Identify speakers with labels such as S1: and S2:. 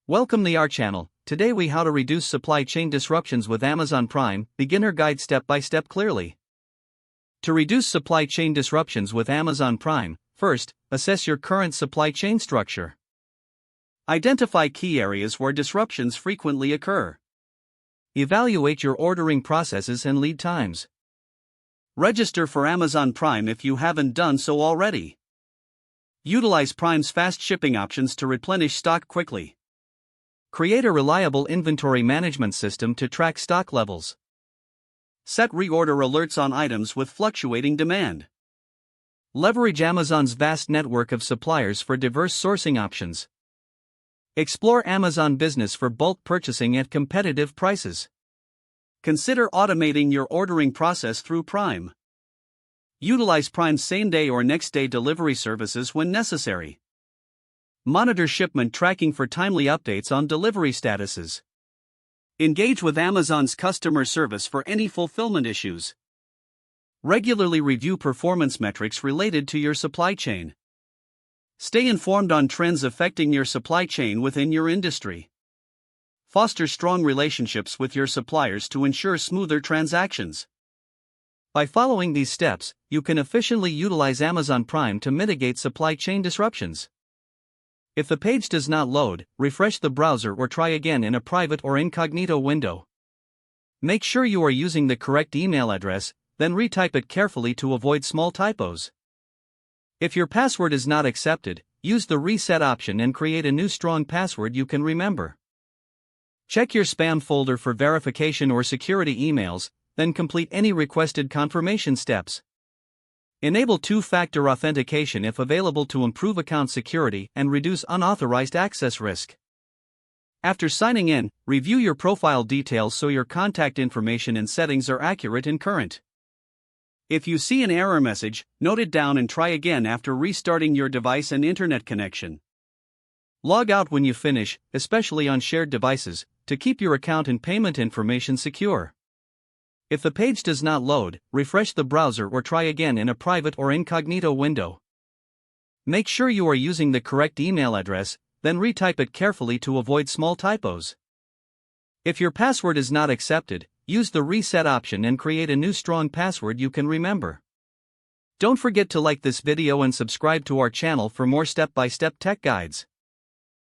S1: Welcome to our channel. Today we how to reduce supply chain disruptions with Amazon Prime, beginner guide step by step clearly. To reduce supply chain disruptions with Amazon Prime, first, assess your current supply chain structure. Identify key areas where disruptions frequently occur. Evaluate your ordering processes and lead times. Register for Amazon Prime if you haven't done so already. Utilize Prime's fast shipping options to replenish stock quickly. Create a reliable inventory management system to track stock levels. Set reorder alerts on items with fluctuating demand. Leverage Amazon's vast network of suppliers for diverse sourcing options. Explore Amazon Business for bulk purchasing at competitive prices. Consider automating your ordering process through Prime. Utilize Prime's same-day or next-day delivery services when necessary. Monitor shipment tracking for timely updates on delivery statuses. Engage with Amazon's customer service for any fulfillment issues. Regularly review performance metrics related to your supply chain. Stay informed on trends affecting your supply chain within your industry. Foster strong relationships with your suppliers to ensure smoother transactions. By following these steps, you can efficiently utilize Amazon Prime to mitigate supply chain disruptions. If the page does not load, refresh the browser or try again in a private or incognito window. Make sure you are using the correct email address, then retype it carefully to avoid small typos. If your password is not accepted, use the reset option and create a new strong password you can remember. Check your spam folder for verification or security emails, then complete any requested confirmation steps. Enable two-factor authentication if available to improve account security and reduce unauthorized access risk. After signing in, review your profile details so your contact information and settings are accurate and current. If you see an error message, note it down and try again after restarting your device and internet connection. Log out when you finish, especially on shared devices, to keep your account and payment information secure. If the page does not load, refresh the browser or try again in a private or incognito window. Make sure you are using the correct email address, then retype it carefully to avoid small typos. If your password is not accepted, use the reset option and create a new strong password you can remember. Don't forget to like this video and subscribe to our channel for more step-by-step tech guides.